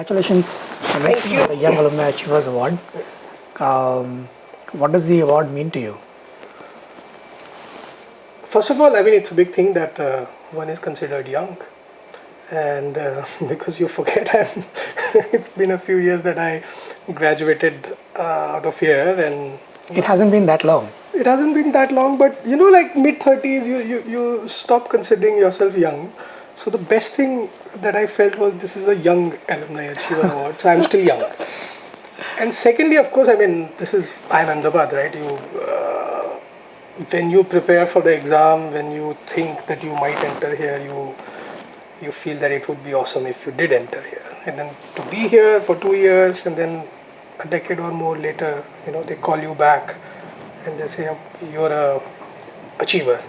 congratulations on the Young Alumni Achievers Award. What does the award mean to you? First of all, I mean, it's a big thing that one is considered young. And because you forget, it's been a few years that I graduated out of here, and it hasn't been that long. It hasn't been that long, but you know, like mid-30s, you stop considering yourself young. So the best thing that I felt was this is a Young Alumni Achiever Award, so I'm still young. And secondly, of course, I mean, this is IIM Ahmedabad, right? When you prepare for the exam, when you think that you might enter here, you feel that it would be awesome if you did enter here. And then to be here for 2 years and then a decade or more later, you know, they call you back and they say you're a achiever.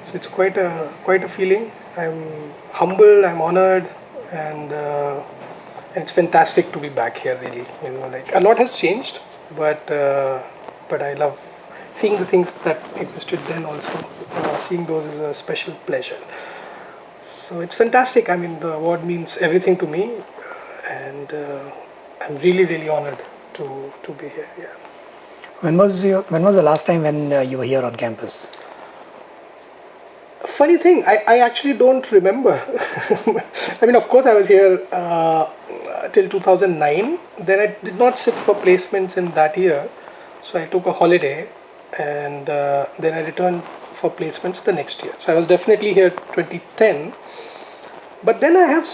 So it's quite a feeling. I'm humbled, I'm honored, and it's fantastic to be back here. Really, you know, like a lot has changed, but I love seeing the things that existed then. Also, seeing those is a special pleasure. So it's fantastic. I mean, the award means everything to me, and I'm really honored to be here. Yeah. When was the last time when you were here on campus? Funny thing, I actually don't remember. I mean, of course, I was here till 2009. Then I did not sit for placements in that year, so I took a holiday, and then I returned for placements the next year. So I was definitely here 2010. But then I have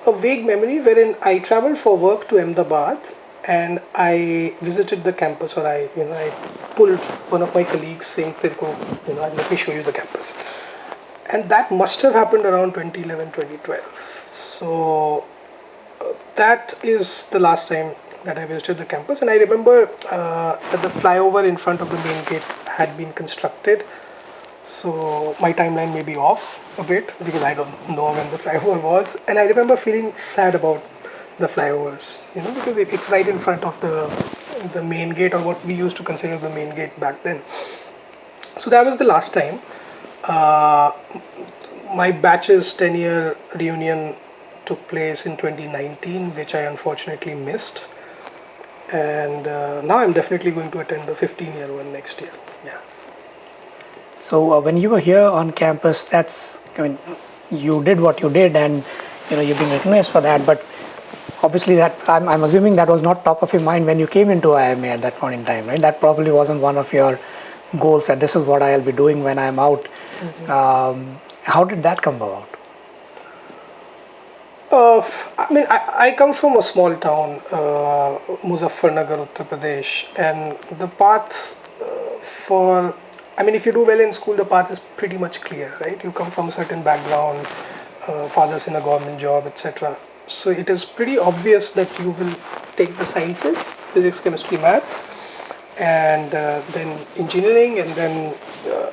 a vague memory wherein I traveled for work to Ahmedabad, and I visited the campus, or I pulled one of my colleagues saying, let me show you the campus. And that must have happened around 2011, 2012. So that is the last time that I visited the campus. And I remember that the flyover in front of the main gate had been constructed. So my timeline may be off a bit because I don't know when the flyover was. And I remember feeling sad about the flyovers, you know, because it's right in front of the main gate, or what we used to consider the main gate back then. So that was the last time. My batch's 10-year reunion took place in 2019, which I unfortunately missed. And now I'm definitely going to attend the 15-year one next year. Yeah. So when you were here on campus, you did what you did, and you've been recognized for that. But obviously, that I'm assuming that was not top of your mind when you came into IIMA at that point in time, right? That probably wasn't one of your goals, that this is what I'll be doing when I'm out. Mm-hmm. How did that come about? I mean, I come from a small town, Muzaffarnagar, Uttar Pradesh, and the path if you do well in school, the path is pretty much clear, right? You come from a certain background, father's in a government job, etc. So it is pretty obvious that you will take the sciences, physics, chemistry, maths, and then engineering, and then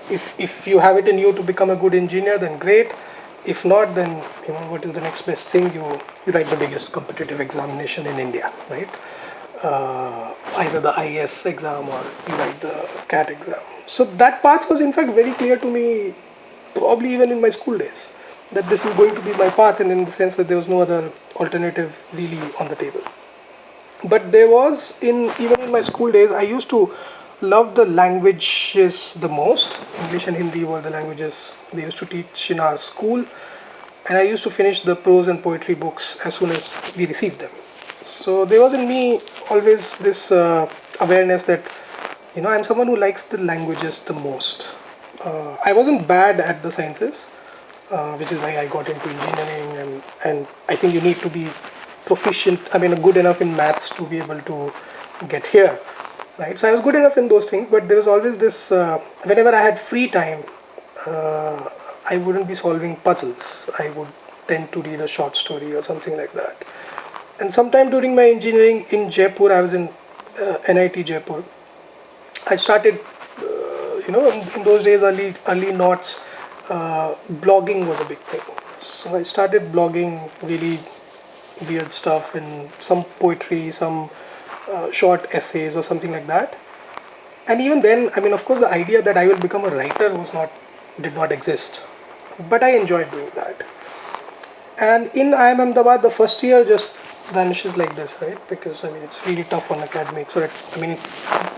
if you have it in you to become a good engineer, then great. If not, then what is the next best thing? You write the biggest competitive examination in India, right? Either the IAS exam or you write the CAT exam. So that path was in fact very clear to me, probably even in my school days, that this is going to be my path, and in the sense that there was no other alternative really on the table. But there was, even in my school days, I used to love the languages the most. English and Hindi were the languages they used to teach in our school, and I used to finish the prose and poetry books as soon as we received them. So there was in me always this awareness that I'm someone who likes the languages the most. I wasn't bad at the sciences, which is why I got into engineering, and I think you need to be proficient, good enough in maths to be able to get here, right? So I was good enough in those things, but there was always this, whenever I had free time, I wouldn't be solving puzzles. I would tend to read a short story or something like that. And sometime during my engineering in Jaipur, I was in NIT Jaipur. I started, in those days, early noughts, blogging was a big thing. So I started blogging really weird stuff, and some poetry, some short essays or something like that. And even then, of course, the idea that I will become a writer did not exist. But I enjoyed doing that. And in IIM Ahmedabad, the first year just vanishes like this, right? Because I mean, it's really tough on academics. Or I mean,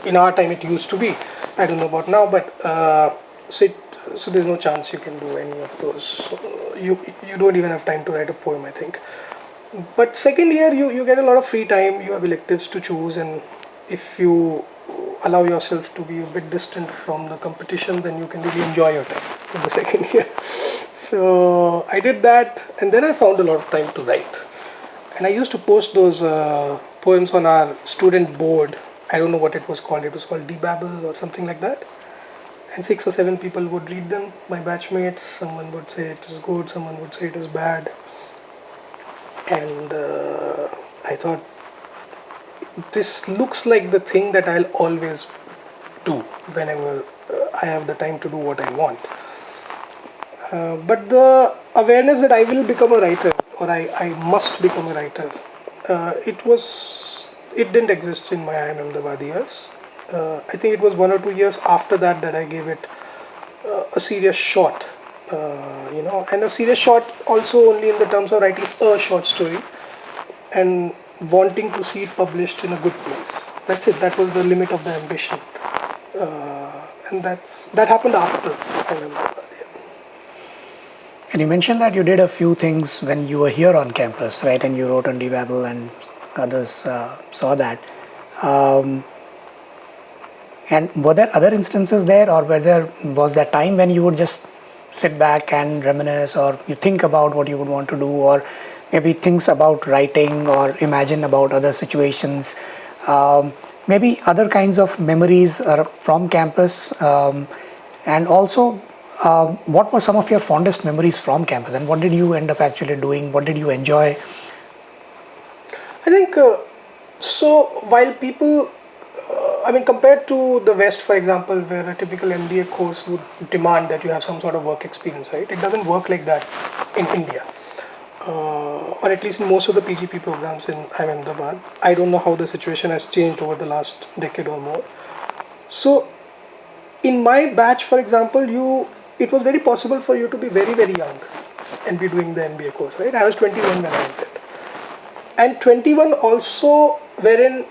in our time it used to be. I don't know about now, but so there's no chance you can do any of those. So you don't even have time to write a poem, I think. But second year you get a lot of free time. You have electives to choose, and if you allow yourself to be a bit distant from the competition, then you can really enjoy your time in the second year. So I did that, and then I found a lot of time to write. And I used to post those poems on our student board. I don't know what it was called. It was called Debabble or something like that. And 6 or 7 people would read them, my batchmates. Someone would say it is good, someone would say it is bad. And I thought, this looks like the thing that I'll always do whenever I have the time to do what I want. But the awareness that I will become a writer, or I must become a writer, it didn't exist in my IIM Ahmedabad years. I think it was 1 or 2 years after that that I gave it a serious shot. And a serious shot also only in the terms of writing a short story and wanting to see it published in a good place. That's it. That was the limit of the ambition, and that happened after I remember. And you mentioned that you did a few things when you were here on campus, right? And you wrote on Debabble, and others saw that. And were there other instances there, or was there time when you would just sit back and reminisce, or you think about what you would want to do, or maybe things about writing, or imagine about other situations, maybe other kinds of memories from campus, and also what were some of your fondest memories from campus, and what did you end up actually doing? What did you enjoy? I think so. While people, compared to the West, for example, where a typical MBA course would demand that you have some sort of work experience, right? It doesn't work like that in India, or at least in most of the PGP programs in IIM Ahmedabad. I don't know how the situation has changed over the last decade or more. So, in my batch, for example, it was very possible for you to be very, very young and be doing the MBA course, right? I was 21 when I entered. And 21 also, wherein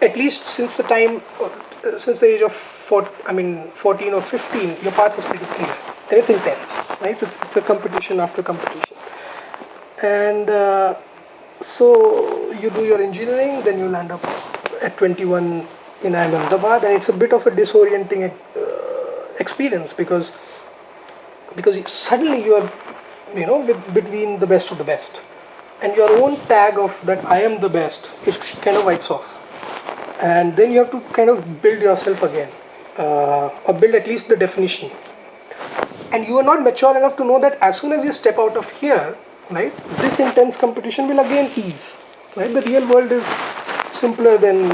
at least since the age of 14 or 15, your path is pretty clear. And it's intense, right? It's a competition after competition. And so you do your engineering, then you land up at 21 in IIM Ahmedabad, and it's a bit of a disorienting experience because suddenly you are between the best of the best, and your own tag of that I am the best, it kind of wipes off, and then you have to kind of build yourself again, or build at least the definition. And you are not mature enough to know that as soon as you step out of here, right, this intense competition will again ease, right? The real world is simpler than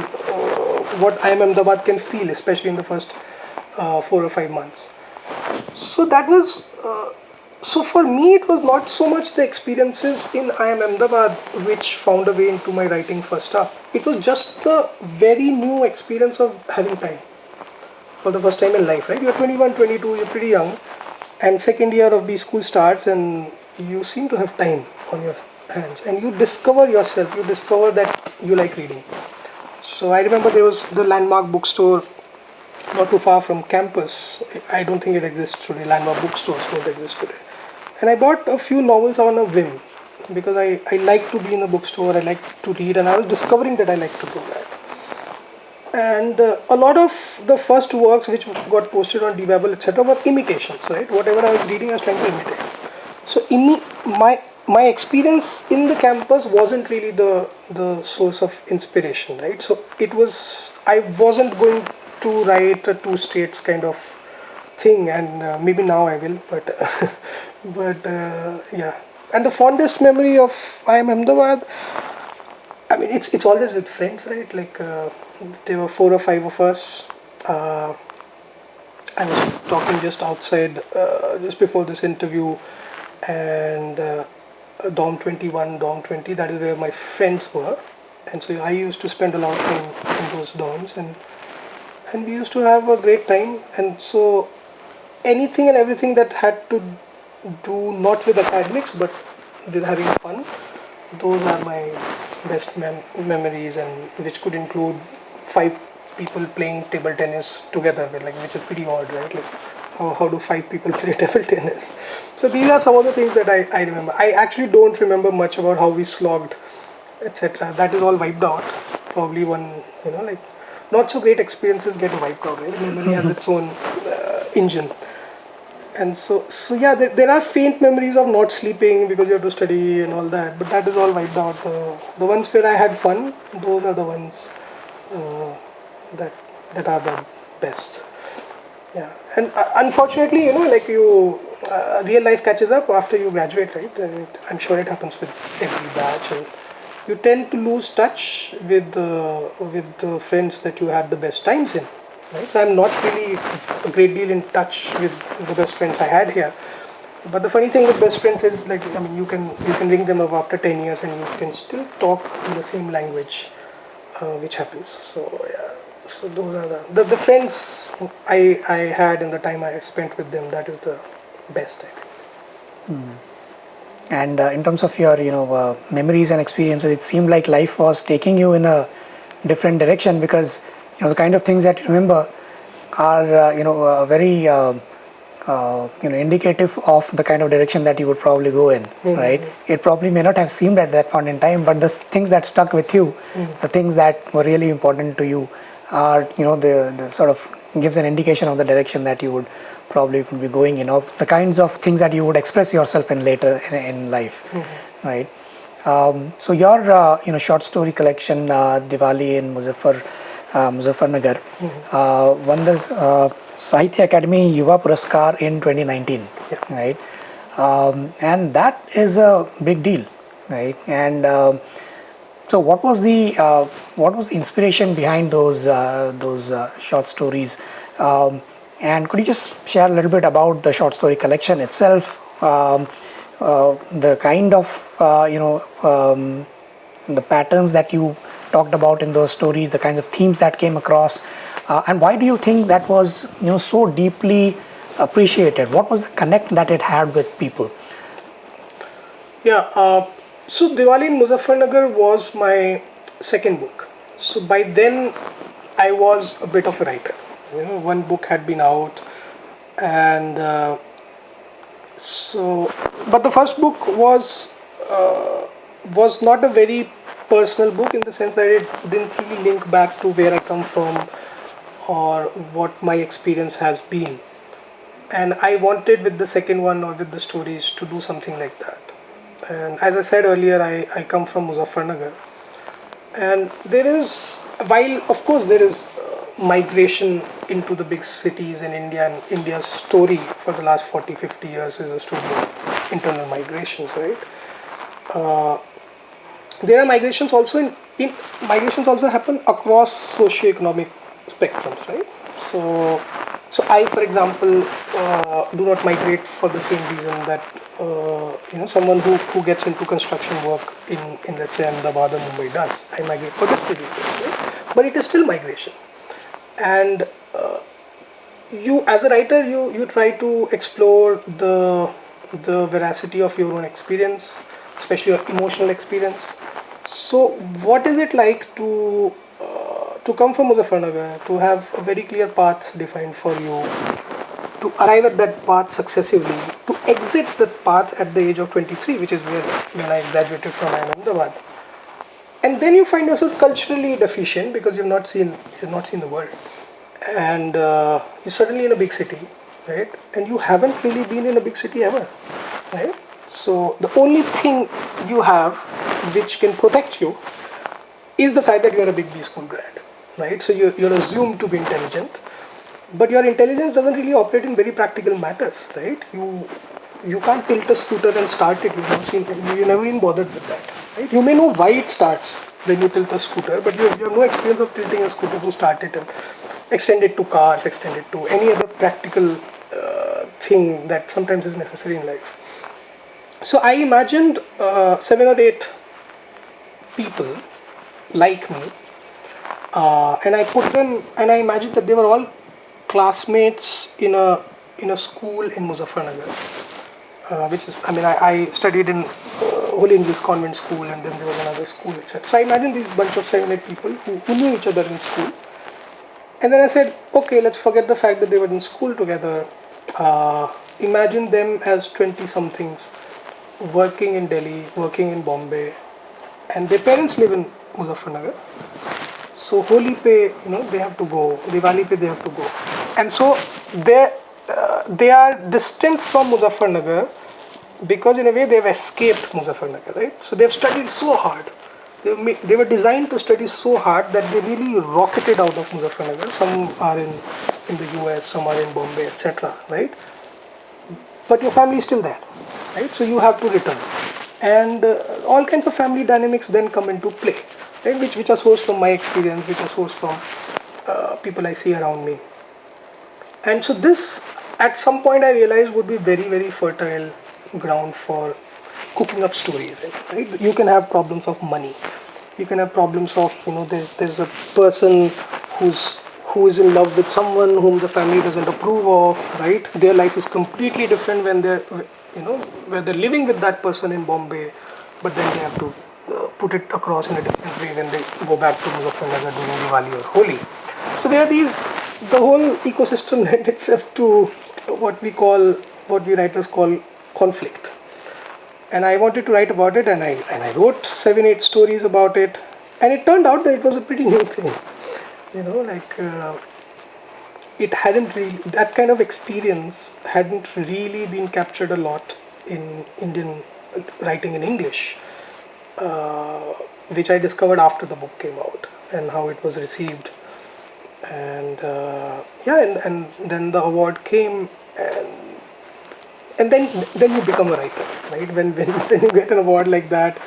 what IIM Ahmedabad can feel, especially in the first 4 or 5 months. So that was, so for me it was not so much the experiences in IIM Ahmedabad which found a way into my writing first up. It was just the very new experience of having time for the first time in life, right? You're 21, 22, you're pretty young, and second year of B school starts, and you seem to have time on your hands, and you discover yourself, you discover that you like reading. So I remember there was the Landmark bookstore not too far from campus. I don't think it exists today. Landmark bookstores don't exist today. And I bought a few novels on a whim because I like to be in a bookstore, I like to read, and I was discovering that I like to do that. And a lot of the first works which got posted on Debabble, etc., were imitations, right? Whatever I was reading, I was trying to imitate. So my experience in the campus wasn't really the source of inspiration, right? So I wasn't going to write a two states kind of thing, and maybe now I will, but yeah. And the fondest memory of IIM Ahmedabad, I mean, it's always with friends, right? Like there were 4 or 5 of us. I was talking just outside, just before this interview, and Dom 21, Dom 20, that is where my friends were. And so I used to spend a lot of time in those dorms, and we used to have a great time. And so anything and everything that had to do not with academics but with having fun, those are my best memories, and which could include 5 people playing table tennis together, like, which is pretty odd, right? Like, how do 5 people play table tennis? So these are some of the things that I remember. I actually don't remember much about how we slogged, etc. That is all wiped out. Probably one, like, not so great experiences get wiped out, right? Memory has its own engine. And so yeah, there are faint memories of not sleeping because you have to study and all that, but that is all wiped out. The ones where I had fun, those are the ones uh, that are the best. Yeah, and unfortunately, like real life catches up after you graduate, right? And I'm sure it happens with every batch, and you tend to lose touch with the friends that you had the best times in, right? So I'm not really a great deal in touch with the best friends I had here. But the funny thing with best friends is, like, I mean, you can ring them up after 10 years and you can still talk in the same language, which happens. So yeah, so those are the friends I had in the time I had spent with them. That is the best, I think. And in terms of your, memories and experiences, it seemed like life was taking you in a different direction because, the kind of things that you remember are, very, indicative of the kind of direction that you would probably go in, right? It probably may not have seemed at that point in time, but the things that stuck with you, the things that were really important to you, are, the sort of gives an indication of the direction that you would probably be going, the kinds of things that you would express yourself in later in life, right? So your short story collection, Diwali in Muzaffarnagar, won the Sahitya Akademi Yuva Puraskar in 2019, Yeah. right? And that is a big deal, right? And so what was the inspiration behind those short stories? And could you just share a little bit about the short story collection itself? The kind of the patterns that you talked about in those stories, the kinds of themes that came across, and why do you think that was so deeply appreciated? What was the connect that it had with people? Yeah, so Diwali in Muzaffarnagar was my second book. So by then, I was a bit of a writer. One book had been out, and but the first book was not a very personal book, in the sense that it didn't really link back to where I come from or what my experience has been. And I wanted, with the second one or with the stories, to do something like that. And as I said earlier, I come from Muzaffarnagar, and there is, while of course there is migration into the big cities in India, and India's story for the last 40-50 years is a story of internal migrations, right? There are migrations also migrations also happen across socioeconomic spectrums, right? So I, for example, do not migrate for the same reason that someone who gets into construction work in let's say Ahmedabad or Mumbai does. I migrate for different reasons, right? But it is still migration, and you, as a writer, you try to explore the veracity of your own experience, especially your emotional experience. So what is it like to come from Muzaffarnagar, to have a very clear path defined for you, to arrive at that path successively, to exit that path at the age of 23, which is when I graduated from Ahmedabad, and then you find yourself culturally deficient because you've not seen the world, and you're suddenly in a big city, right? And you haven't really been in a big city ever, right? So the only thing you have which can protect you is the fact that you're a big B school grad, right? So you're assumed to be intelligent, but your intelligence doesn't really operate in very practical matters, right? You can't tilt a scooter and start it. You've never been bothered with that, right? You may know why it starts when you tilt a scooter, but you have no experience of tilting a scooter to start it and extend it to cars, extend it to any other practical thing that sometimes is necessary in life. So I imagined 7 or 8 people like me, and I put them, and I imagined that they were all classmates in a school in Muzaffarnagar, which is, I mean, I studied in Holy English Convent School, and then there was another school, etc. So I imagine these bunch of 7-8 people who knew each other in school. And then I said, okay, let's forget the fact that they were in school together. Imagine them as 20-somethings working in Delhi, working in Bombay, and their parents live in Muzaffarnagar. So Holi pe, they have to go. Diwali pe, they have to go. And so they are distant from Muzaffarnagar because in a way they have escaped Muzaffarnagar, right? So they have studied so hard. They were designed to study so hard that they really rocketed out of Muzaffarnagar. Some are in the US, some are in Bombay, etc. Right? But your family is still there, right? So you have to return, and all kinds of family dynamics then come into play, right? Which are sourced from my experience, which are sourced from people I see around me. And so this, at some point, I realized would be very, very fertile ground for cooking up stories, right? You can have problems of money, you can have problems of there's a person who is in love with someone whom the family doesn't approve of, right? Their life is completely different when they're where they're living with that person in Bombay, but then they have to put it across in a different way when they go back to Muzaffarnagar during Diwali or Holi. So there are the whole ecosystem lent itself to what we writers call conflict. And I wanted to write about it, and I wrote 7-8 stories about it, and it turned out that it was a pretty new thing. It hadn't really, that kind of experience hadn't really been captured a lot in Indian writing in English, which I discovered after the book came out and how it was received. And and then the award came, and then you become a writer, right? When you get an award like that,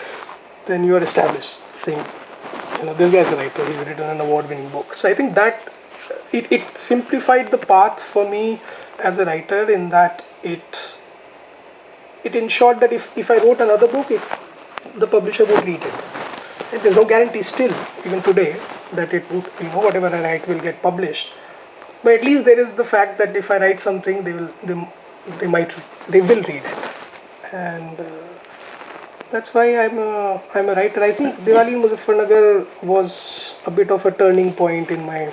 then you are established, saying, this guy's a writer, he's written an award-winning book. So I think that it simplified the path for me as a writer, in that it ensured that if I wrote another book, the publisher would read it. And there's no guarantee still, even today, that it would, whatever I write will get published. But at least there is the fact that if I write something, they will read it. And that's why I'm a writer. I think Diwali in Muzaffarnagar was a bit of a turning point in my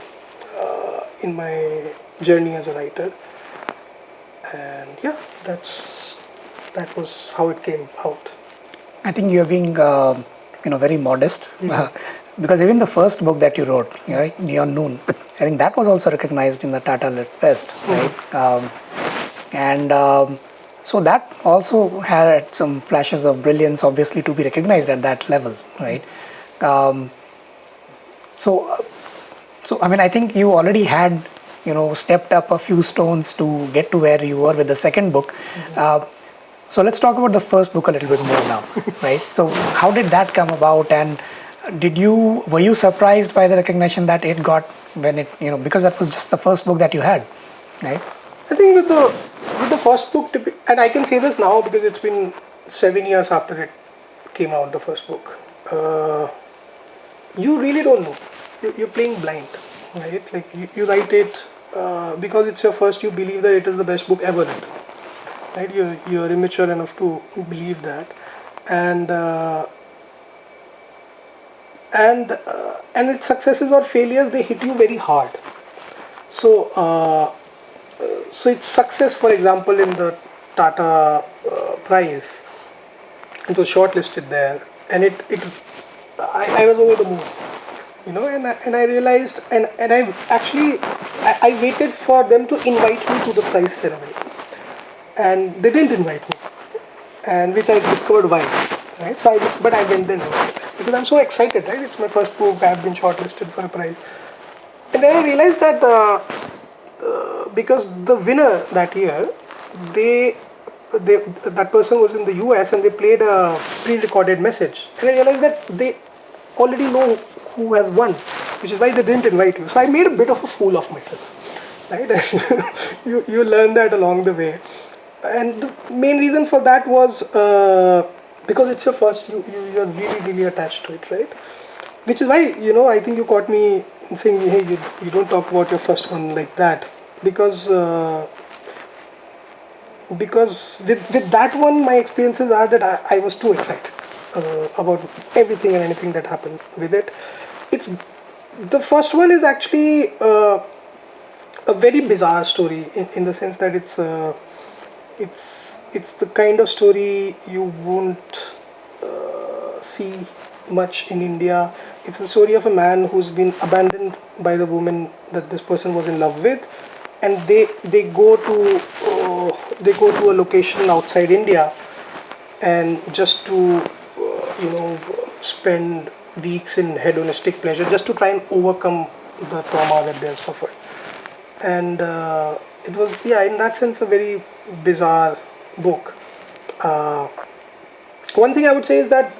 journey as a writer. And yeah, that was how it came out. I think you're being very modest, because even the first book that you wrote, right, Neon Noon, I think that was also recognized in the Tata Lit Fest, right? So that also had some flashes of brilliance, obviously, to be recognized at that level, right? So I mean, I think you already had, stepped up a few stones to get to where you were with the second book. So let's talk about the first book a little bit more now, right? So how did that come about, and were you surprised by the recognition that it got when it, because that was just the first book that you had, right? I think with the first book, and I can say this now because it's been 7 years after it came out, the first book. You really don't know. You're playing blind, right? Like you write it because it's your first. You believe that it is the best book ever written, right? You're immature enough to believe that, and its successes or failures, they hit you very hard. So its success, for example, in the Tata Prize, it was shortlisted there, and I was over the moon, and I realized, and I waited for them to invite me to the prize ceremony, and they didn't invite me, and which I discovered why, right? But I went there because I'm so excited, right? It's my first book, I've been shortlisted for a prize, and then I realized that because the winner that year, that person was in the US, and they played a pre-recorded message, and I realized that they already know who has won, which is why they didn't invite you. So I made a bit of a fool of myself, right? you learn that along the way, and the main reason for that was because it's your first, you're really, really attached to it, right? Which is why, I think you caught me saying, hey, you don't talk about your first one like that, because with that one, my experiences are that I was too excited. about everything and anything that happened with it. It's the first one is actually a very bizarre story in the sense that it's the kind of story you won't see much in India. It's the story of a man who's been abandoned by the woman that this person was in love with, and they go to a location outside India, and just to spend weeks in hedonistic pleasure, just to try and overcome the trauma that they've suffered. And it was, yeah, in that sense, a very bizarre book. Uh, One thing I would say is that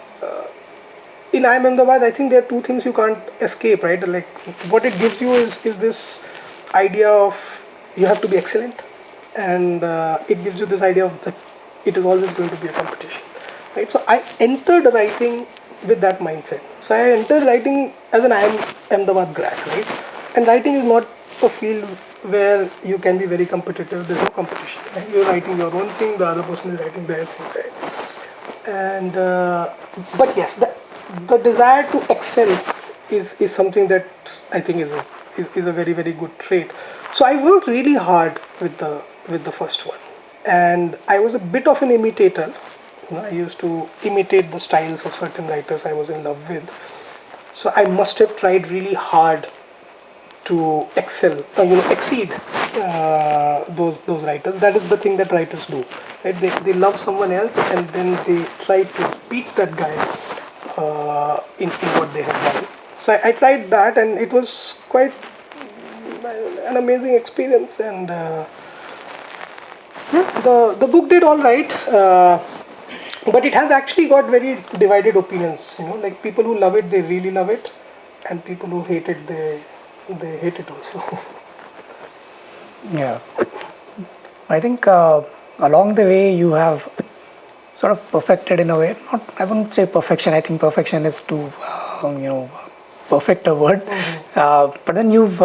in IIM Ahmedabad, I think there are two things you can't escape, right? Like what it gives you is this idea of you have to be excellent, and it gives you this idea of that it is always going to be a competition, right? So I entered writing with that mindset. So I entered writing as an IIM Ahmedabad grad, right? And writing is not a field where you can be very competitive. There's no competition, right? You're writing your own thing, the other person is writing their thing, right? And but yes, the desire to excel is something that I think is a very, very good trait. So I worked really hard with the first one, and I was a bit of an imitator. I used to imitate the styles of certain writers I was in love with. So I must have tried really hard to excel, exceed those writers. That is the thing that writers do, right? They love someone else, and then they try to beat that guy in what they have done. So I tried that, and it was quite an amazing experience. And yeah, the book did all right. But it has actually got very divided opinions. Like people who love it, they really love it, and people who hate it, they hate it also. Yeah. I think along the way you have sort of perfected in a way. Not, I wouldn't say perfection. I think perfection is too, perfect a word. But then you've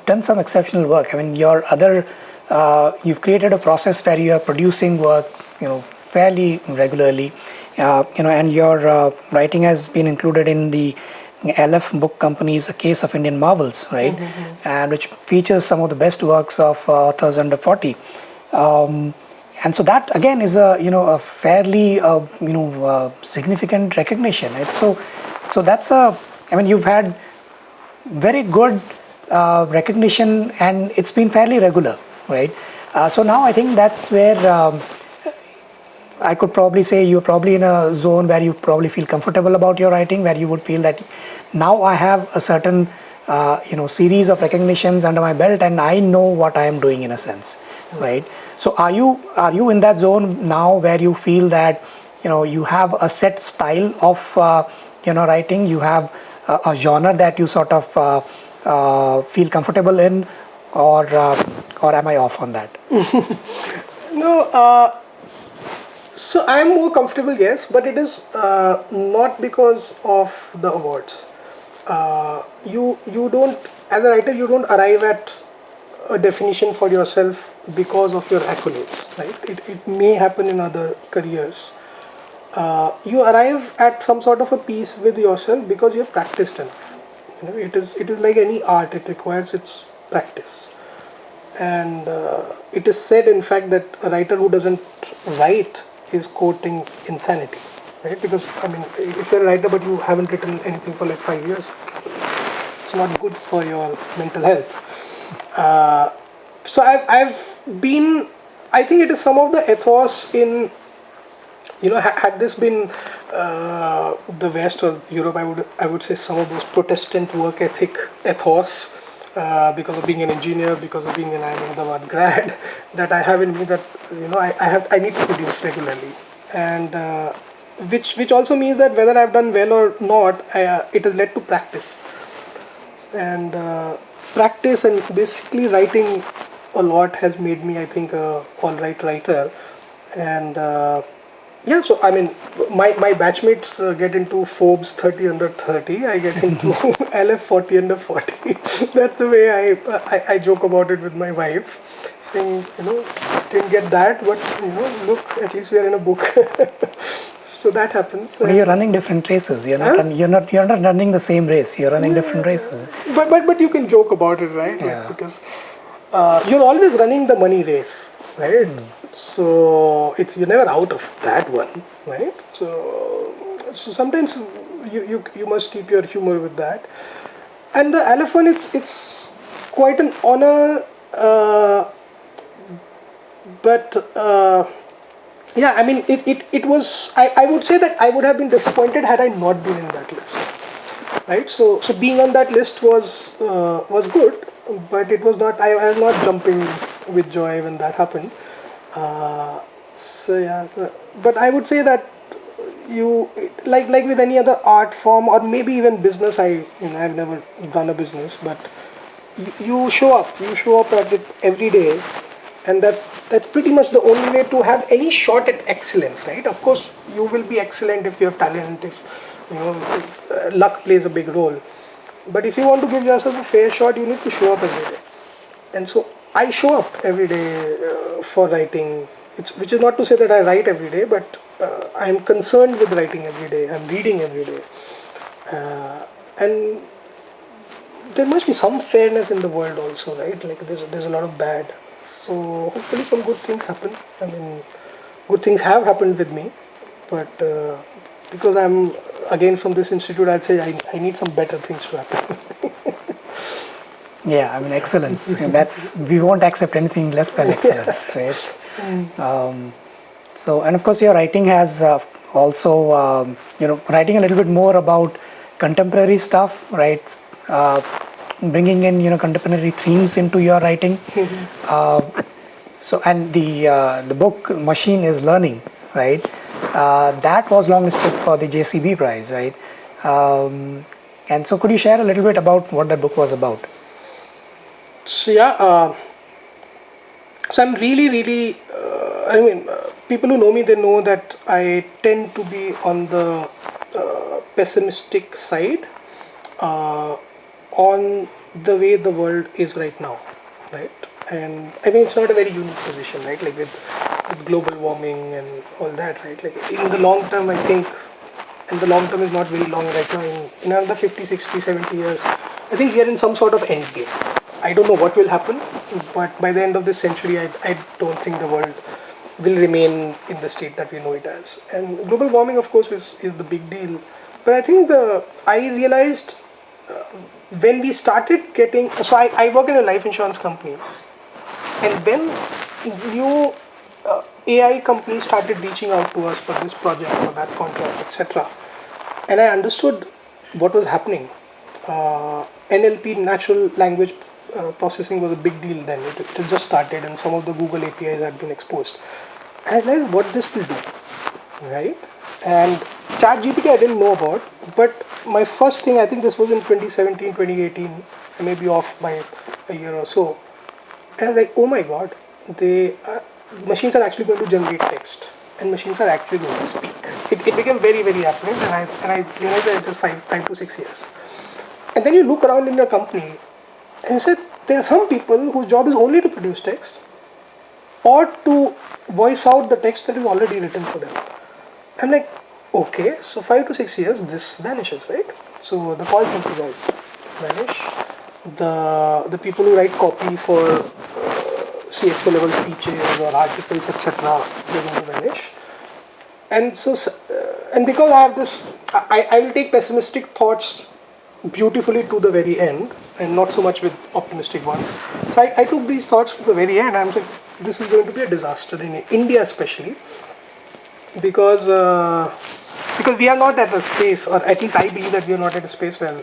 done some exceptional work. I mean, you've created a process where you are producing work, fairly regularly, and your writing has been included in the LF Book Company's A Case of Indian Marvels, right? And which features some of the best works of authors under 40. And so that again is a fairly significant recognition, right? So that's I mean, you've had very good recognition, and it's been fairly regular, right? So now I think that's where I could probably say you're probably in a zone where you probably feel comfortable about your writing, where you would feel that now I have a certain series of recognitions under my belt, and I know what I am doing in a sense, right? So are you in that zone now where you feel that you have a set style of writing, you have a genre that you sort of feel comfortable in, or am I off on that? No, so I'm more comfortable, yes, but it is not because of the awards. You don't, as a writer, you don't arrive at a definition for yourself because of your accolades, right? It may happen in other careers. You arrive at some sort of a peace with yourself because you have practiced enough. It is like any art; it requires its practice. And it is said, in fact, that a writer who doesn't write is courting insanity, right? Because I mean, if you're a writer but you haven't written anything for like 5 years, it's not good for your mental health. So I've been, I think it is some of the ethos in, had this been the West or Europe, I would say some of those Protestant work ethic ethos, because of being an engineer, because of being an Ahmedabad grad, that I have in me, that I need to produce regularly, and which also means that whether I've done well or not, it has led to practice, and practice and basically writing a lot has made me, I think, a all right writer. And yeah, so I mean, my batchmates get into Forbes 30 under 30. I get into LF 40 under 40. That's the way I joke about it with my wife, saying, didn't get that, but look, at least we are in a book. So that happens. But you're running different races. You're not running the same race. You're running different races. But you can joke about it, right? Yeah. Like, because you're always running the money race, right? So you're never out of that one, right? So sometimes you must keep your humor with that. And the elephant, it's quite an honor, but yeah, I mean, it was, I would say that I would have been disappointed had I not been in that list, right? So being on that list was good, but it was not, I was not jumping with joy when that happened. But I would say that you, like with any other art form or maybe even business, I've never done a business, but you show up at it every day, and that's pretty much the only way to have any shot at excellence, right? Of course you will be excellent if you have talent, if luck plays a big role, but if you want to give yourself a fair shot, you need to show up every day. And so I show up every day for writing. Which is not to say that I write every day, but I'm concerned with writing every day. I'm reading every day, and there must be some fairness in the world also, right? Like there's a lot of bad. So hopefully some good things happen. I mean, good things have happened with me, but because I'm again from this institute, I'd say I need some better things to happen. Yeah, I mean excellence. And we won't accept anything less than excellence, right? So, and of course, your writing has also, writing a little bit more about contemporary stuff, right? Uh, Bringing in, contemporary themes into your writing. So, and the book Machine is Learning, right? That was longlisted for the JCB prize, right? And so, could you share a little bit about what that book was about? So yeah, so I'm really. I mean, people who know me, they know that I tend to be on the pessimistic side on the way the world is right now, right? And I mean, it's not a very unique position, right? Like with global warming and all that, right? Like in the long term, I think, and the long term is not very long right now. In another 50, 60, 70 years, I think we are in some sort of end game. I don't know what will happen, but by the end of this century, I don't think the world will remain in the state that we know it as. And global warming, of course, is the big deal. But I think I realized when we started getting, so I work in a life insurance company, and when new AI companies started reaching out to us for this project, for that contract, etc., and I understood what was happening. NLP, natural language processing, was a big deal then. It had just started, and some of the Google APIs had been exposed. And I realized what this will do, right? And ChatGPT I didn't know about, but my first thing, I think this was in 2017, 2018, I may be off by a year or so, and I was like, oh my god, machines are actually going to generate text, and machines are actually going to speak. It became very, very apparent, and I realized that it was 5 to 6 years. And then you look around in your company, and you said there are some people whose job is only to produce text, or to voice out the text that is already written for them. I'm like, okay, so 5 to 6 years, this vanishes, right? So the call center guys vanish. The people who write copy for CXO level speeches or articles, etc., they're going to vanish. And so, and because I have this, I will take pessimistic thoughts beautifully to the very end, and not so much with optimistic ones. So I took these thoughts to the very end. I'm like, this is going to be a disaster in India, especially because we are not at a space, or at least I believe that we are not at a space where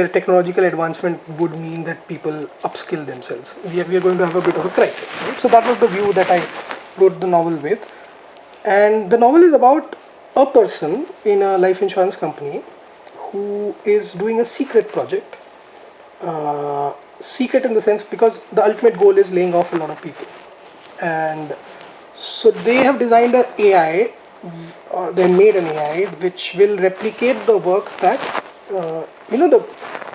technological advancement would mean that people upskill themselves. We are going to have a bit of a crisis, right? So that was the view that I wrote the novel with. And the novel is about a person in a life insurance company who is doing a secret project. Secret in the sense because the ultimate goal is laying off a lot of people. And so they have designed an AI, or they made an AI which will replicate the work that,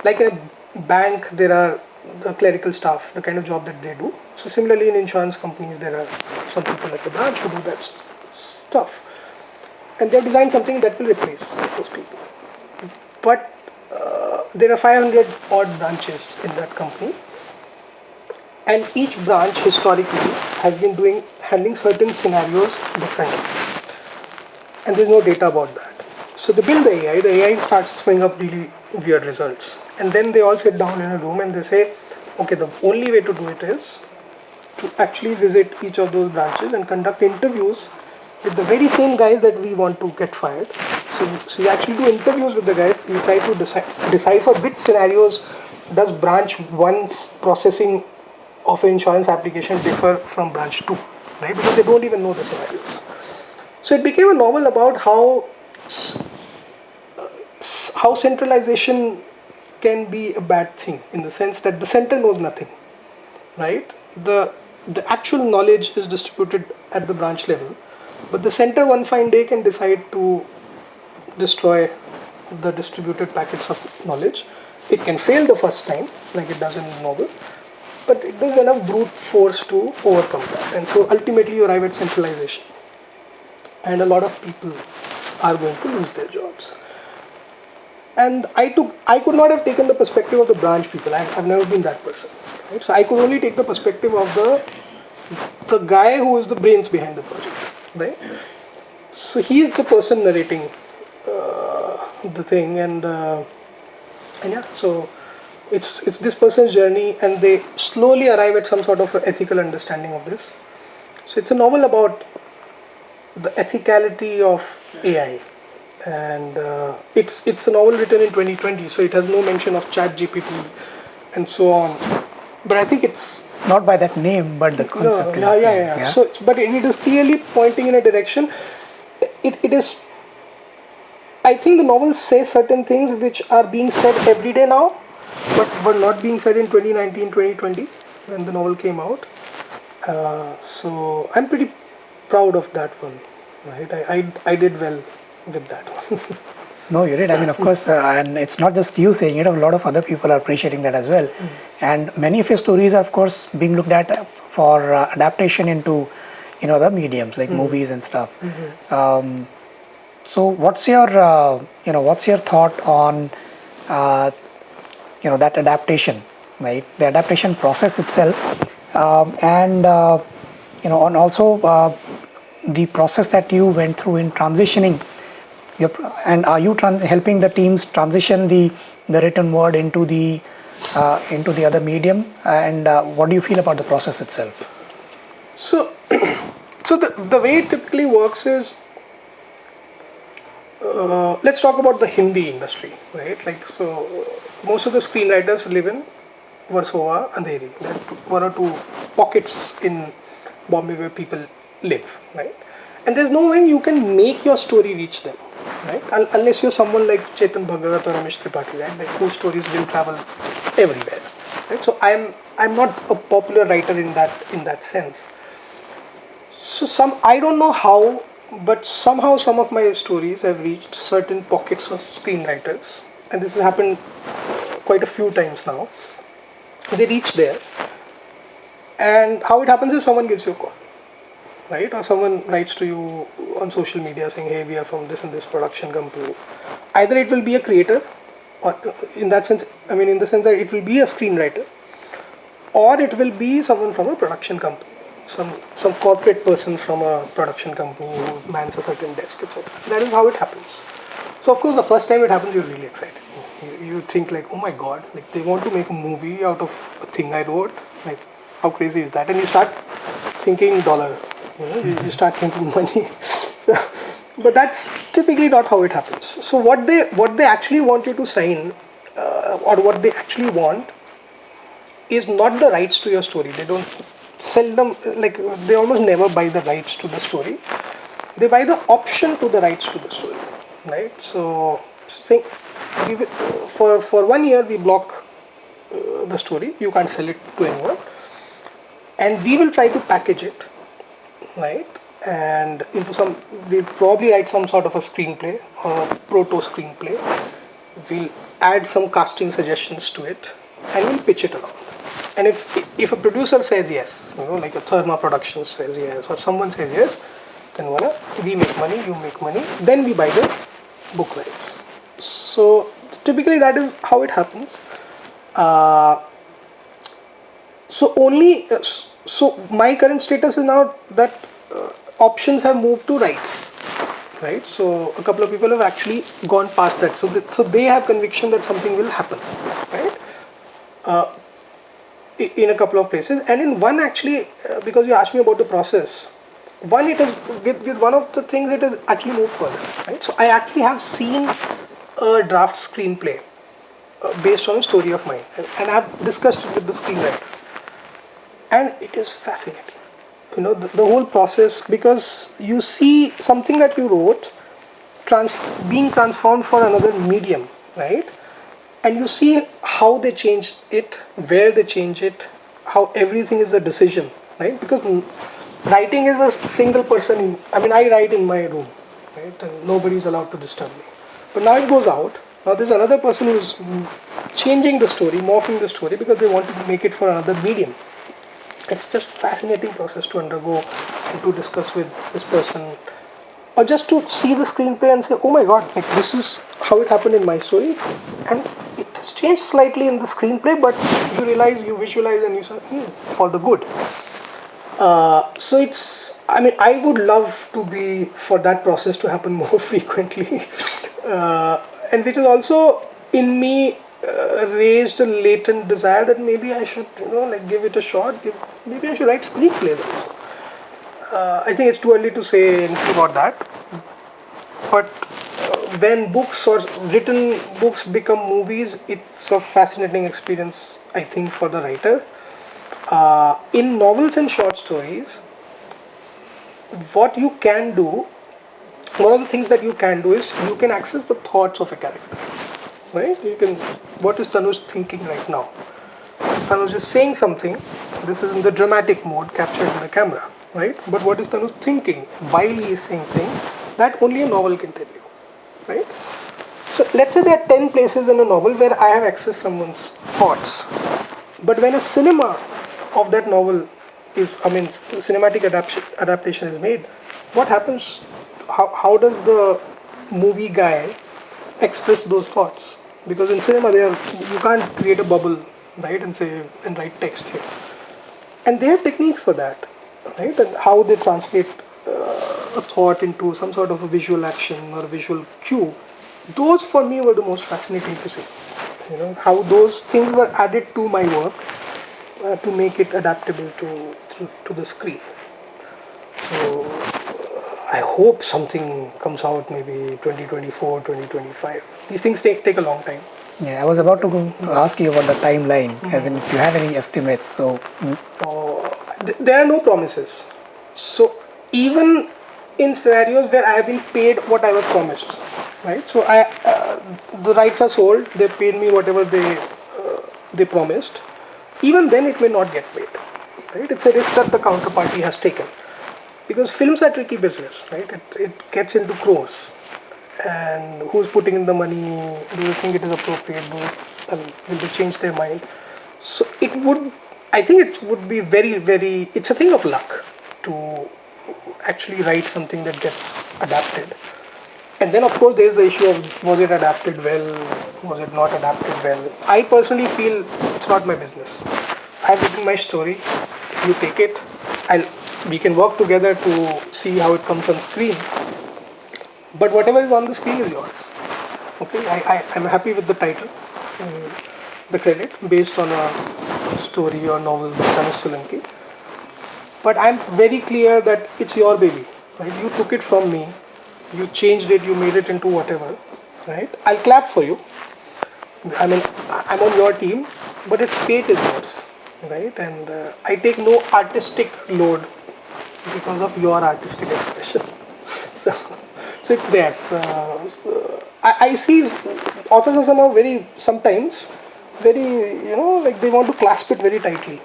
like in a bank there are the clerical staff, the kind of job that they do. So similarly in insurance companies there are some people at the branch who do that tough. And they've designed something that will replace those people. But there are 500 odd branches in that company, and each branch historically has been handling certain scenarios differently, and there's no data about that. So they build the AI starts throwing up really weird results, and then they all sit down in a room and they say, okay, the only way to do it is to actually visit each of those branches and conduct interviews with the very same guys that we want to get fired. So you actually do interviews with the guys, you try to decipher which scenarios does branch 1's processing of an insurance application differ from branch 2, right? Because they don't even know the scenarios. So it became a novel about how centralization can be a bad thing, in the sense that the center knows nothing, right? The actual knowledge is distributed at the branch level, but the center one fine day can decide to destroy the distributed packets of knowledge. It can fail the first time, like it does in the novel, but there's enough brute force to overcome that. And so ultimately you arrive at centralization. And a lot of people are going to lose their jobs. And I could not have taken the perspective of the branch people. I've never been that person. Right? So I could only take the perspective of the guy who is the brains behind the project. Right? So he's the person narrating the thing, and yeah, so it's this person's journey, and they slowly arrive at some sort of ethical understanding of this. So it's a novel about the ethicality of AI, and it's a novel written in 2020, so it has no mention of ChatGPT and so on. But I think it's Not by that name, but the concept. Yeah. So, but it is clearly pointing in a direction. It is. I think the novel says certain things which are being said every day now, but were not being said in 2019, 2020 when the novel came out. So I'm pretty proud of that one, right? I did well with that one. No, you did. I mean, of course, and it's not just you saying it. A lot of other people are appreciating that as well. And many of your stories are, of course, being looked at for adaptation into, other mediums like movies and stuff. So, what's your thought on, that adaptation, right? The adaptation process itself, and on also the process that you went through in transitioning. And are you helping the teams transition the written word into the other medium? And what do you feel about the process itself? So, the way it typically works is, let's talk about the Hindi industry, right? Like, so most of the screenwriters live in Versova, Andheri. There are one or two pockets in Bombay where people live, right? And there's no way you can make your story reach them, right? Unless you're someone like Chetan Bhagat or Ramesh Tripathi, right? Like, whose stories will travel everywhere, right? So I'm not a popular writer in that sense. So I don't know how, but somehow some of my stories have reached certain pockets of screenwriters, and this has happened quite a few times now. They reach there, and how it happens is someone gives you a call, right? Or someone writes to you on social media saying, hey, we are from this and this production company. Either it will be a creator, or in that sense, in the sense that it will be a screenwriter, or it will be someone from a production company, some corporate person from a production company who mans a certain desk, etc. That is how it happens. So of course, the first time it happens, you're really excited. You think like, oh my god, like they want to make a movie out of a thing I wrote. Like, how crazy is that? And you start thinking dollar. You start thinking money. So, but that's typically not how it happens. So what they actually want you to sign, or what they actually want, is not the rights to your story. They don't seldom, like they almost never buy the rights to the story. They buy the option to the rights to the story, right? So say, give it for 1 year we block the story. You can't sell it to anyone, and we will try to package it, right? And we'll probably write some sort of a screenplay or a proto screenplay. We'll add some casting suggestions to it, and we'll pitch it around. And if a producer says yes, like a Therma Productions says yes, or someone says yes, then voila, we make money, you make money, then we buy the book rights. So typically that is how it happens. So my current status is now that options have moved to rights, right? So a couple of people have actually gone past that. So they have conviction that something will happen, right? In a couple of places, and in one actually, because you asked me about the process, one it is with one of the things it has actually moved further, right? So I actually have seen a draft screenplay based on a story of mine, and I have discussed it with the screenwriter, and it is fascinating. The whole process, because you see something that you wrote being transformed for another medium, right? And you see how they change it, where they change it, how everything is a decision, right? Because writing is a single person. I write in my room, right? And nobody is allowed to disturb me. But now it goes out. Now there's another person who's changing the story, morphing the story, because they want to make it for another medium. It's just fascinating process to undergo and to discuss with this person, or just to see the screenplay and say, oh my god, like this is how it happened in my story, and it has changed slightly in the screenplay, but you realize, you visualize, and you say, for the good. So it's, I would love to be for that process to happen more frequently, and which is also in me raised a latent desire that maybe I should, give it a shot. Maybe I should write screenplays also. I think it's too early to say anything about that. But when books or written books become movies, it's a fascinating experience, I think, for the writer. In novels and short stories, what you can do, one of the things that you can do is you can access the thoughts of a character, right? You can, what is Tanuj thinking right now? Tanuj is saying something, this is in the dramatic mode captured in the camera, right? But what is Tanuj thinking while he is saying things, that only a novel can tell you, right? So let's say there are 10 places in a novel where I have accessed someone's thoughts. But when a cinema of that novel is, cinematic adaptation is made, what happens? How does the movie guy express those thoughts? Because in cinema, you can't create a bubble, right, and write text here. And there are techniques for that, right? And how they translate a thought into some sort of a visual action or a visual cue. Those for me were the most fascinating to see. How those things were added to my work to make it adaptable to the screen. So I hope something comes out maybe 2024, 2025. These things take a long time. Yeah, I was about to ask you about the timeline, as in if you have any estimates. So there are no promises. So even in scenarios where I have been paid what I was promised, right? So the rights are sold. They paid me whatever they promised. Even then, it may not get paid, right? It's a risk that the counterparty has taken, because films are tricky business, right? It gets into crores, and who's putting in the money? Do you think it is appropriate? Will they change their mind? So I think it would be very, very. It's a thing of luck to actually write something that gets adapted. And then of course there's the issue of, was it adapted well, was it not adapted well. I personally feel it's not my business. I've written my story, you take it, we can work together to see how it comes on screen. But whatever is on the screen is yours. Okay, I'm happy with the title, the credit, based on a story or novel by Tanuj Solanki. But I'm very clear that it's your baby, right? You took it from me. You changed it, you made it into whatever, right? I'll clap for you. I'm on your team, but its fate is yours, right? And I take no artistic load because of your artistic expression. So it's theirs. I see authors are somehow sometimes very, like they want to clasp it very tightly,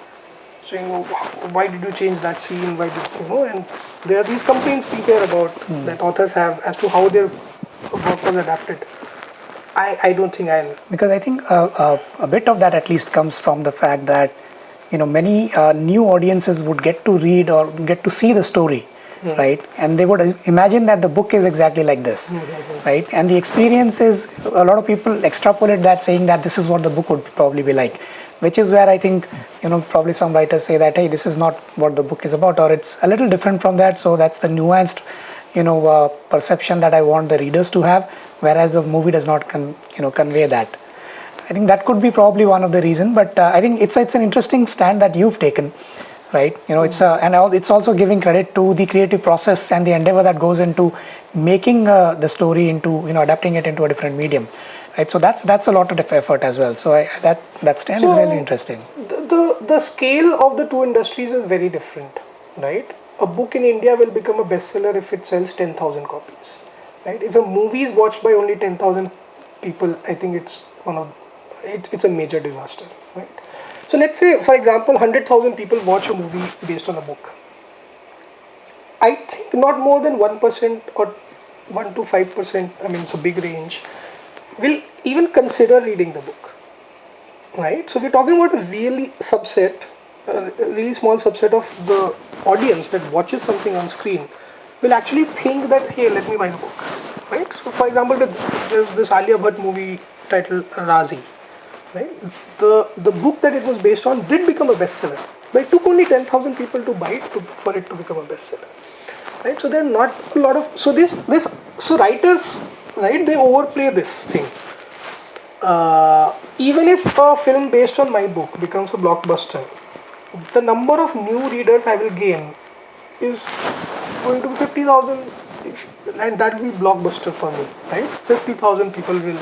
saying, oh, why did you change that scene? Why did and there are these complaints we hear about that authors have as to how their work was adapted. I don't think because I think a bit of that at least comes from the fact that many new audiences would get to read or get to see the story right? And they would imagine that the book is exactly like this, right? And the experience is, a lot of people extrapolate that, saying that this is what the book would probably be like, which is where I think, probably some writers say that, hey, this is not what the book is about, or it's a little different from that. So that's the nuanced, perception that I want the readers to have, whereas the movie does not convey that. I think that could be probably one of the reasons, but I think it's an interesting stand that you've taken, right? It's also giving credit to the creative process and the endeavor that goes into making the story into, adapting it into a different medium, right? So that's a lot of effort as well. So that stand is really interesting. The scale of the two industries is very different, right? A book in India will become a bestseller if it sells 10,000 copies, right? If a movie is watched by only 10,000 people, I think it's a major disaster, right? So let's say, for example, 100,000 people watch a movie based on a book. I think not more than 1% or 1 to 5%, I mean, it's a big range, will even consider reading the book, right? So we're talking about a really small subset of the audience that watches something on screen will actually think that, hey, let me buy the book, right? So for example, there's this Alia Bhatt movie titled Razi, right? The book that it was based on did become a bestseller, but it took only 10,000 people to buy it for it to become a bestseller, right? So there are not a lot of, so writers, right, they overplay this thing. Even if a film based on my book becomes a blockbuster, the number of new readers I will gain is going to be 50,000, and that will be blockbuster for me, right? 50,000 people will,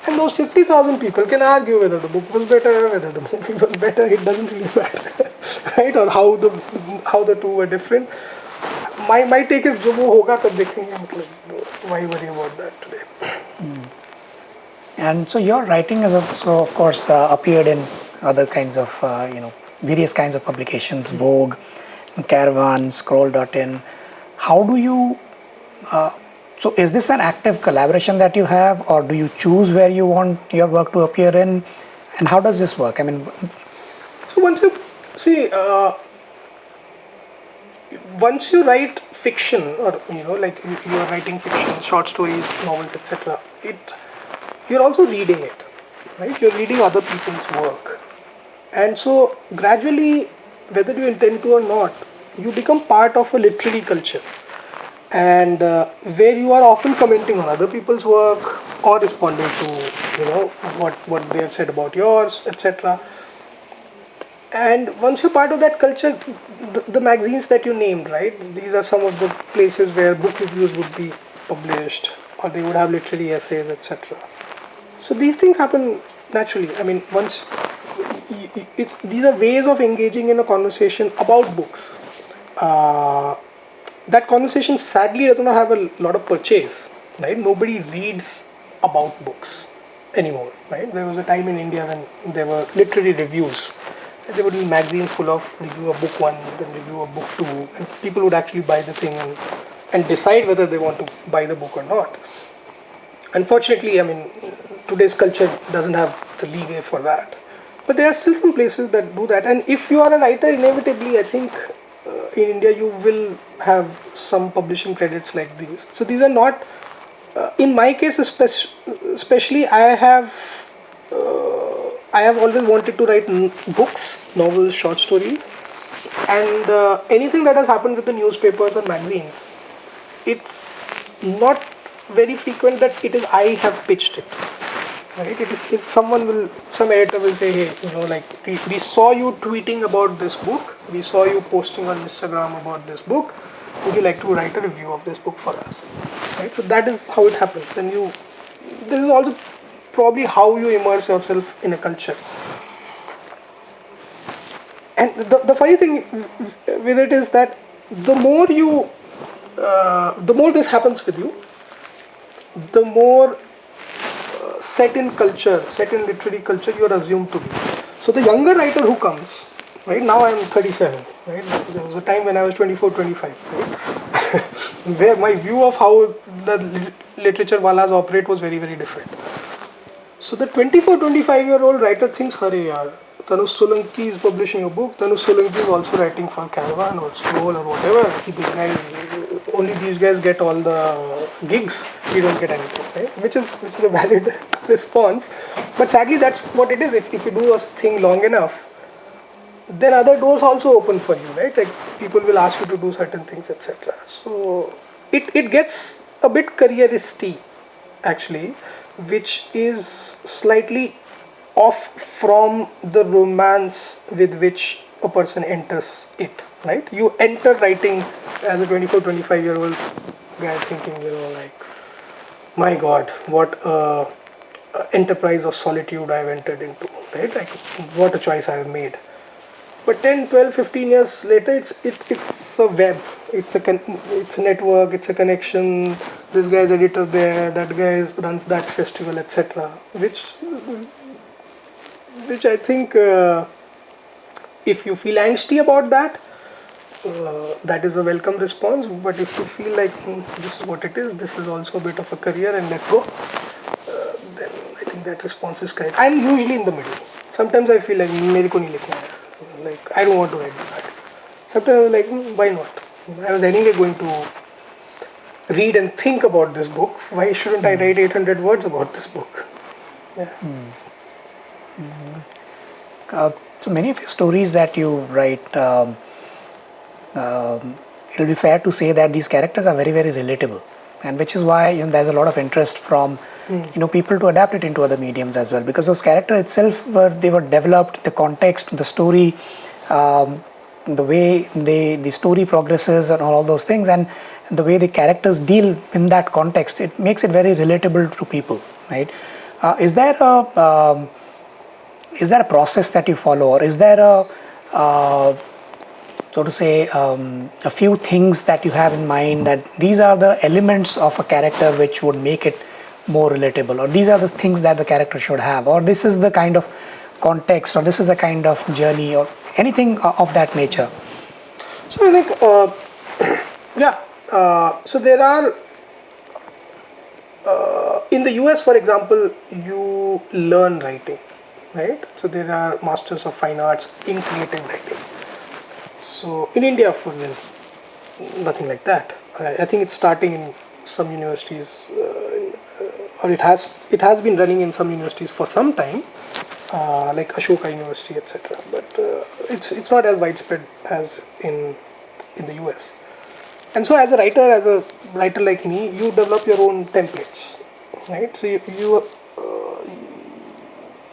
and those 50,000 people can argue whether the book was better, whether the movie was better. It doesn't really matter, right? Or how the two were different. My take is जो वो होगा तब देखेंगे, मतलब why worry about that today? And so your writing has also, of course, appeared in other kinds of, various kinds of publications, Vogue, Caravan, Scroll.in. How do you, so is this an active collaboration that you have, or do you choose where you want your work to appear in? And how does this work? I mean, so once you see, once you write fiction, or like you are writing fiction, short stories, novels, etc., you're also reading it, right? You're reading other people's work, and so gradually, whether you intend to or not, you become part of a literary culture, and where you are often commenting on other people's work or responding to what they have said about yours, etc. And once you're part of that culture, the magazines that you named, right, these are some of the places where book reviews would be published, or they would have literary essays, etc. So these things happen naturally. I mean, once these are ways of engaging in a conversation about books. That conversation sadly does not have a lot of purchase, right? Nobody reads about books anymore, right? There was a time in India when there were literary reviews. There would be magazines full of review of book 1, then review of book 2, and people would actually buy the thing and decide whether they want to buy the book or not. Unfortunately, I mean, today's culture doesn't have the leeway for that. But there are still some places that do that. And if you are a writer, inevitably, I think in India you will have some publishing credits like these. So these are not, in my case especially, I have always wanted to write books, novels, short stories. And anything that has happened with the newspapers or magazines, it's not very frequent that it is I have pitched it, right? It's some editor will say, hey, like we saw you tweeting about this book, we saw you posting on Instagram about this book, would you like to write a review of this book for us, right? So that is how it happens. And this is also probably how you immerse yourself in a culture. And the funny thing with it is that the more this happens with you, the more set in literary culture you are assumed to be. So the younger writer who comes, right, now I am 37, right, there was a time when I was 24, 25, right, where my view of how the literature walas operate was very, very different. So the 24, 25-year-old writer thinks, Hare yaar, Tanuj Solanki is publishing a book, Tanuj Solanki is also writing for Caravan or Scroll or whatever, this guy only these guys get all the gigs, we don't get anything, right? Which is a valid response. But sadly, that's what it is. If you do a thing long enough, then other doors also open for you, right? Like people will ask you to do certain things, etc. So it gets a bit careeristy, actually, which is slightly off from the romance with which a person enters it, right? You enter writing as a 24-25-year-old guy thinking, like, my God, what enterprise of solitude I've entered into, right? Like, what a choice I've made. But 10, 12, 15 years later, it's a web, it's a network, it's a connection. This guy's editor there, that guy runs that festival, etc. Which I think, if you feel angsty about that, that is a welcome response. But if you feel like this is what it is, this is also a bit of a career, and let's go, then I think that response is correct. I'm usually in the middle. Sometimes I feel like मेरे को नहीं लिखना है. Like, I don't want to write that. Sometimes I was like, why not? I was anyway going to read and think about this book. Why shouldn't I write 800 words about this book? Yeah. So many of your stories that you write, it'll be fair to say that these characters are very, very relatable, and which is why there's a lot of interest from people to adapt it into other mediums as well, because those characters itself were developed, the context, the story, the way the story progresses, and all those things, and the way the characters deal in that context, it makes it very relatable to people, right? Is there a process that you follow, or is there so to say, a few things that you have in mind that these are the elements of a character which would make it more relatable, or these are the things that the character should have, or this is the kind of context, or this is the kind of journey, or anything of that nature? So I think, so there are, in the US, for example, you learn writing, right? So there are Masters of Fine Arts in creative writing. So in India, of course, there's nothing like that. I think it's starting in some universities, or it has been running in some universities for some time, like Ashoka University, etc. But it's not as widespread as in the US. And so, as a writer like me, you develop your own templates, right? So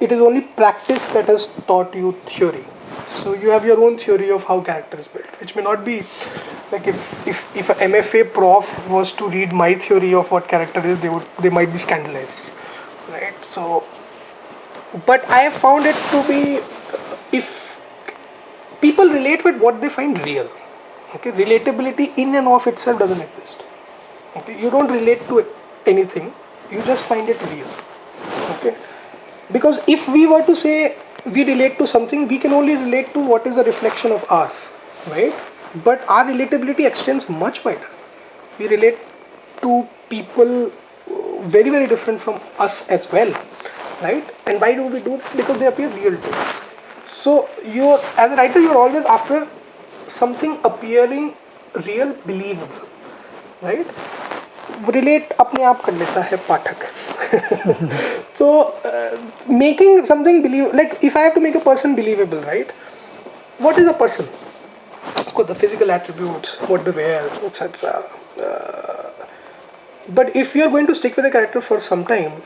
it is only practice that has taught you theory. So you have your own theory of how character is built, which may not be like if an MFA prof was to read my theory of what character is, they might be scandalized, right? So, but I have found it to be, if people relate with what they find real, okay, relatability in and of itself doesn't exist. Okay, you don't relate to anything, you just find it real. Okay, because if we were to say we relate to something, we can only relate to what is a reflection of ours, right? But our relatability extends much wider. We relate to people very, very different from us as well, right? And why do we do that? Because they appear real to us. So as a writer, you're always after something appearing real, believable, right? Relate अपने आप कर लेता है पाठक. So making something believable, like if I have to make a person believable, right? What is a person? Of course, the physical attributes, what they wear, etc. But if you're going to stick with a character for some time,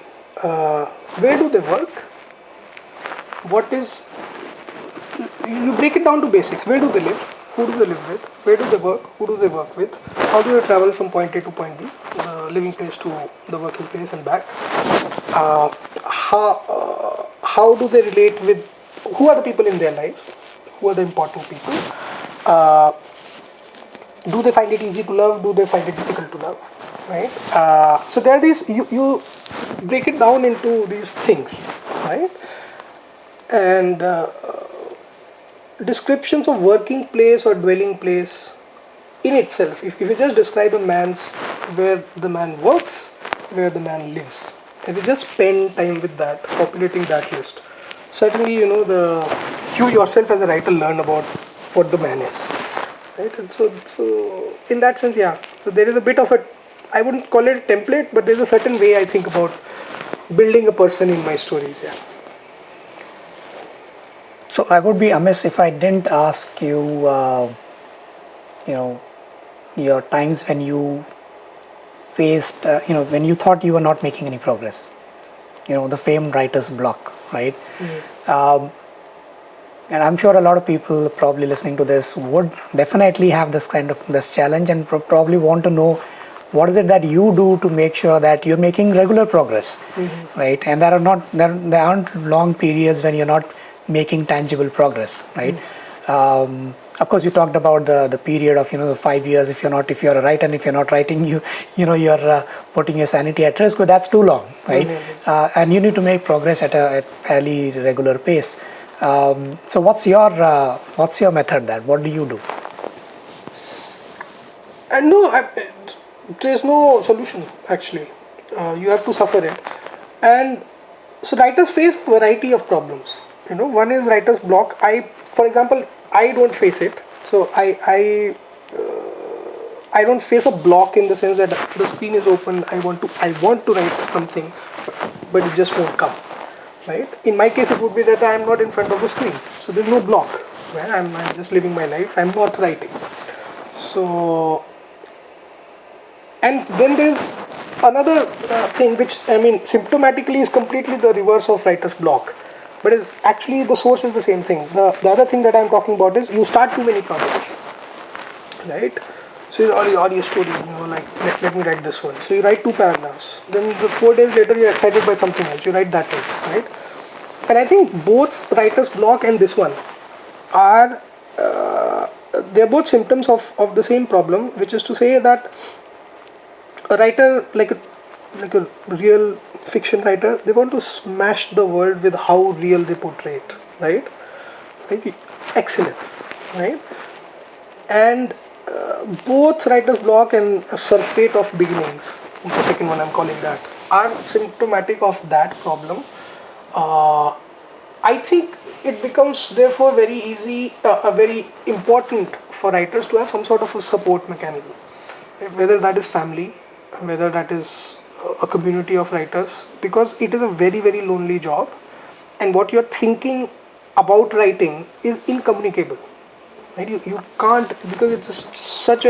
where do they work? You break it down to basics. Where do they live? Who do they live with? Where do they work? Who do they work with? How do they travel from point A to point B, the living place to the working place and back? How do they relate with, who are the people in their life? Who are the important people? Do they find it easy to love? Do they find it difficult to love? Right? So there are these, you break it down into these things, right? And descriptions of working place or dwelling place in itself, if you just describe a man's, where the man works, where the man lives, and you just spend time with that, populating that list, certainly you yourself as a writer learn about what the man is. right? And so in that sense, yeah. So there is a bit of a, I wouldn't call it a template, but there's a certain way I think about building a person in my stories. Yeah. So I would be amiss if I didn't ask you, you know, your times when you faced, when you thought you were not making any progress. The famed writer's block, right? And I'm sure a lot of people probably listening to this would definitely have this challenge and probably want to know what is it that you do to make sure that you're making regular progress, right? And there aren't long periods when you're not making tangible progress, right? Of course, you talked about the period of the 5 years. If you're a writer and if you're not writing, you're putting your sanity at risk. But that's too long, right? And you need to make progress at fairly regular pace. So what's your method there? What do you do? And no, there's no solution actually. You have to suffer it. And so writers face a variety of problems. One is writer's block. For example, I don't face it. So I don't face a block in the sense that the screen is open. I want to write something, but it just won't come. Right? In my case, it would be that I am not in front of the screen, so there's no block. Right? I'm just living my life. I'm not writing. So, and then there is another thing which symptomatically is completely the reverse of writer's block, but is actually the source is the same thing. The other thing that I'm talking about is you start too many projects, right? So or your story, like let me write this one. So you write 2 paragraphs. Then 4 days later you're excited by something else. You write that one, right? And I think both writer's block and this one are they're both symptoms of the same problem, which is to say that a writer like a real fiction writer, they want to smash the world with how real they portray it, right? Like excellence, right? And both writer's block and a surfeit of beginnings, the second one I'm calling that, are symptomatic of that problem. I think it becomes therefore very important for writers to have some sort of a support mechanism, whether that is family, whether that is a community of writers, because it is a very very lonely job, and what you're thinking about writing is incommunicable. Right? You can't, because it's it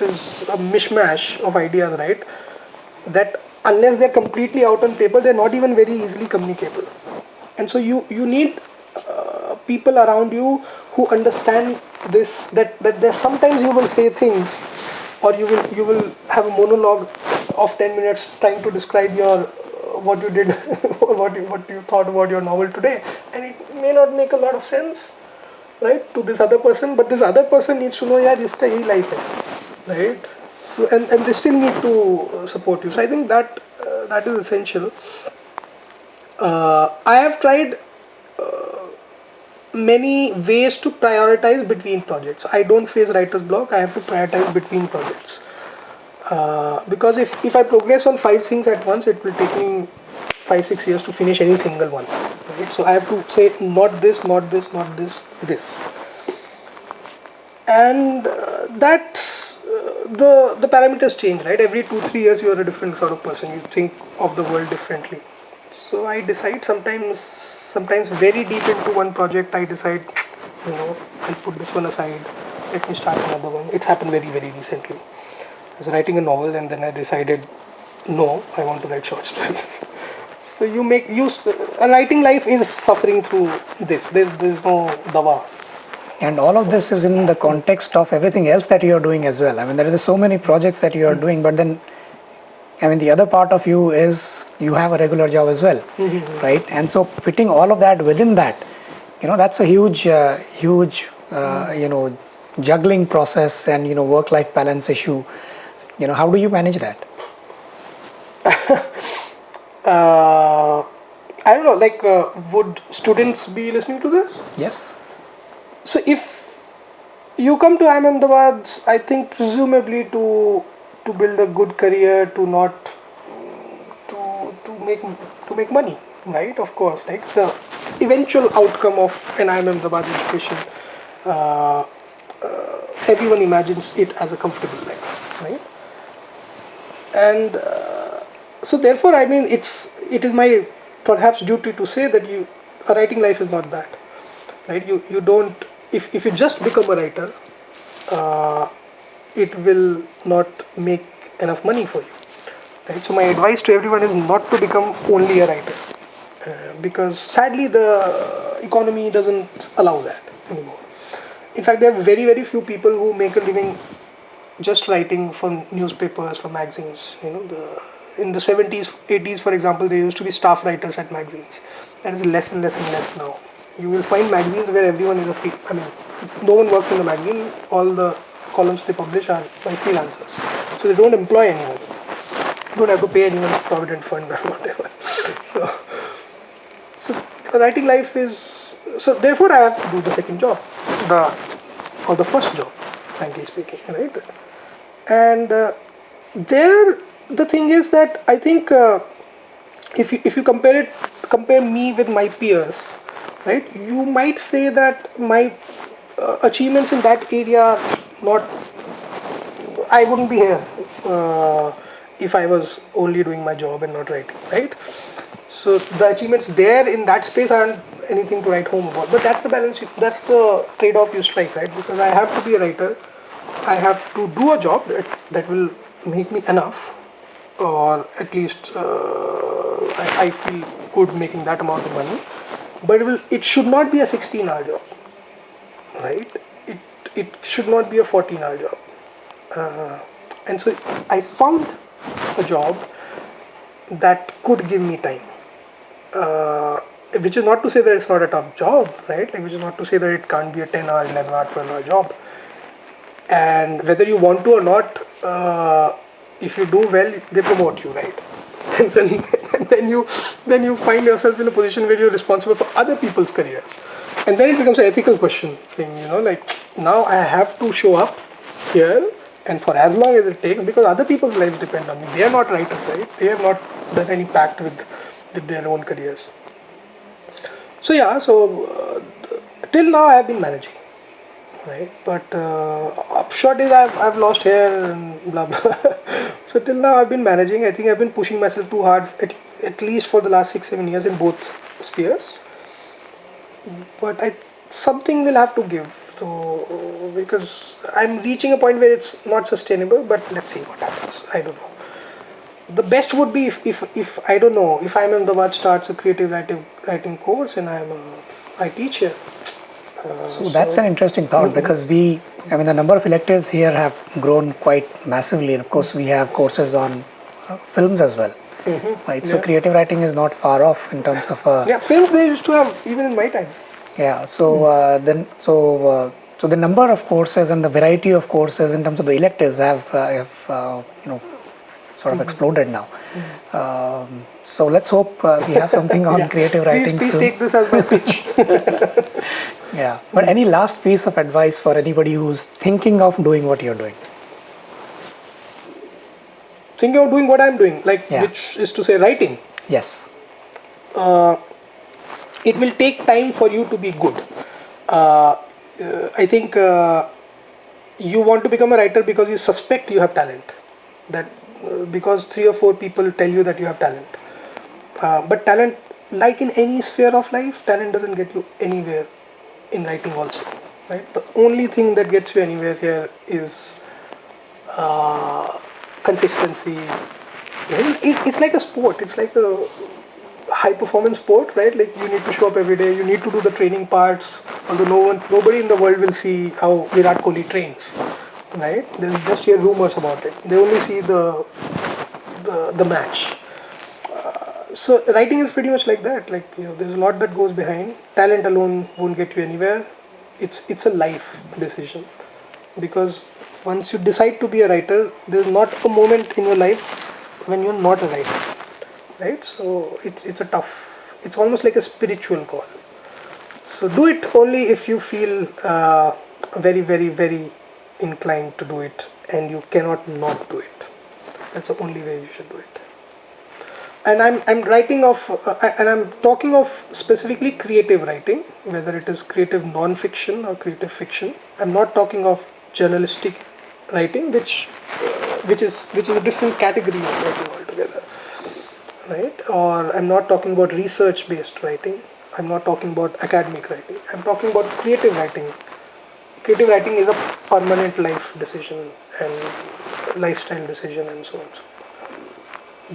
is a mishmash of ideas, right? That unless they're completely out on paper, they're not even very easily communicable. And so you need people around you who understand this. That there's sometimes you will say things, or you will have a monologue of 10 minutes trying to describe your what you did or what you thought about your novel today, and it may not make a lot of sense, right, to this other person, but this other person needs to know, yeah, this is life hai, right? So and they still need to support you. So I think that is essential. I have tried many ways to prioritize between projects. I don't face writer's block. I have to prioritize between projects, because if I progress on 5 things at once, it will take me 5-6 years to finish any single one. Right? So I have to say not this, not this, not this, this, and that the parameters change. Right, every 2-3 years you are a different sort of person. You think of the world differently. So I decide sometimes very deep into one project. I decide, I'll put this one aside. Let me start another one. It's happened very very recently. I was writing a novel and then I decided, no, I want to write short stories. So a writing life is suffering through this. There's no dawa. And all of this is in the context of everything else that you are doing as well. I mean, there are so many projects that you are doing, but then, I mean, the other part of you is you have a regular job as well, right? And so fitting all of that within that, that's a huge, juggling process and, work-life balance issue. How do you manage that? I don't know, like, would students be listening to this? Yes. So if you come to IIM Ahmedabad, I think presumably to build a good career, to not to make money, right? Of course, like the eventual outcome of an IIM Ahmedabad education everyone imagines it as a comfortable life, right? And so therefore, I mean, it is my perhaps duty to say that a writing life is not that, right? You don't, if you just become a writer, uh, it will not make enough money for you, right? So my advice to everyone is not to become only a writer, because sadly the economy doesn't allow that anymore. In fact, there are very, very few people who make a living just writing for newspapers, for magazines. In the 70s, 80s, for example, there used to be staff writers at magazines. That is less and less and less now. You will find magazines where everyone is I mean, no one works in the magazine. All the columns they publish are by freelancers. So they don't employ anyone. You don't have to pay anyone provident fund or whatever. So, so writing life is, so therefore I have to do the second job, or the first job, frankly speaking, right? And there, the thing is that I think if you compare me with my peers, right? You might say that my achievements in that area are not. I wouldn't be here if I was only doing my job and not writing, right? So the achievements there in that space aren't anything to write home about. But that's the balance. That's the trade-off you strike, right? Because I have to be a writer. I have to do a job that will make me enough, or at least I feel good making that amount of money. But it should not be a 16-hour job, right? It should not be a 14-hour job. And so I found a job that could give me time. Which is not to say that it's not a tough job, right? Like, which is not to say that it can't be a 10-hour, 11-hour, 12-hour job. And whether you want to or not, if you do well, they promote you, right? And then you find yourself in a position where you're responsible for other people's careers. And then it becomes an ethical question, saying, like, now I have to show up here and for as long as it takes, because other people's lives depend on me. They are not writers, right? They have not done any pact with their own careers. So yeah, till now I have been managing, right? But upshot is I've lost hair and blah blah. So till now I've been managing. I think I've been pushing myself too hard, at least for the last 6-7 years in both spheres. But something will have to give. So because I'm reaching a point where it's not sustainable. But let's see what happens. I don't know. The best would be if I don't know, if I'm in the what starts a creative writing course and I teach here. So that's an interesting thought, because the number of electives here have grown quite massively, and of course we have courses on films as well, right? So creative writing is not far off in terms of films they used to have even in my time. Yeah. So so the number of courses and the variety of courses in terms of the electives have sort of exploded now. So let's hope we have something on creative writing please soon. take this as my pitch. Yeah. But any last piece of advice for anybody who's thinking of doing what you're doing? Thinking of doing what I'm doing, which is to say writing. Yes. It will take time for you to be good. I think you want to become a writer because you suspect you have talent. That because 3 or 4 people tell you that you have talent. But talent, like in any sphere of life, talent doesn't get you anywhere in writing also, right? The only thing that gets you anywhere here is consistency. It's like a sport. It's like a high performance sport, right? Like, you need to show up every day. You need to do the training parts. Although nobody in the world will see how Virat Kohli trains, right? They'll just hear rumors about it. They only see the match. So writing is pretty much like that. Like, there's a lot that goes behind. Talent alone won't get you anywhere. It's a life decision, because once you decide to be a writer, there's not a moment in your life when you're not a writer, right? So it's almost like a spiritual call. So do it only if you feel very, very, very inclined to do it, and you cannot not do it. That's the only way you should do it. And I'm writing of, and I'm talking of specifically creative writing, whether it is creative non-fiction or creative fiction. I'm not talking of journalistic writing, which is a different category of writing altogether, right? Or I'm not talking about research-based writing. I'm not talking about academic writing. I'm talking about creative writing. Creative writing is a permanent life decision and lifestyle decision and so on.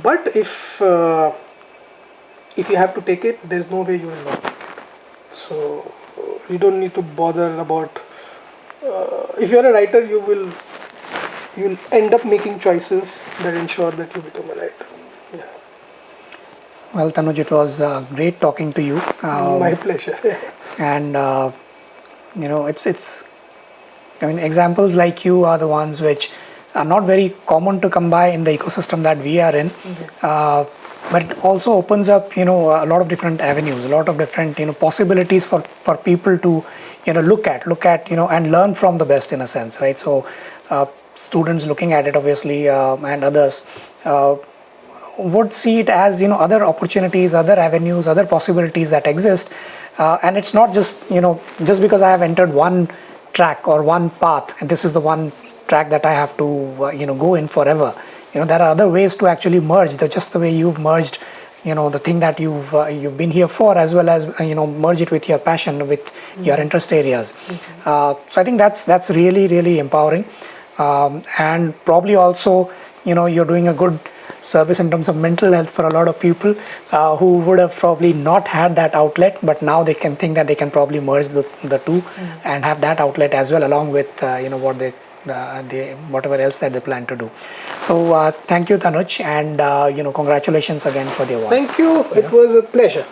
But if you have to take it, there's no way you will not take it. So you don't need to bother about. If you're a writer, you'll end up making choices that ensure that you become a writer. Yeah. Well, Tanuj, it was great talking to you. My pleasure. And it's. I mean, examples like you are the ones which are not very common to come by in the ecosystem that we are in. But it also opens up, a lot of different avenues, a lot of different, possibilities for people to, look at, and learn from the best in a sense, right? So, students looking at it, obviously, and others would see it as, other opportunities, other avenues, other possibilities that exist. And it's not just, just because I have entered one track or one path, and this is the one track that I have to, go in forever. There are other ways to actually merge. Just the way you've merged, the thing that you've been here for, as well as merge it with your passion, with your interest areas. So I think that's really really empowering, and probably also you're doing a good service in terms of mental health for a lot of people who would have probably not had that outlet, but now they can think that they can probably merge the two and have that outlet as well, along with what they whatever else that they plan to do. So thank you, Tanuj, and congratulations again for the award. Thank you. It was a pleasure.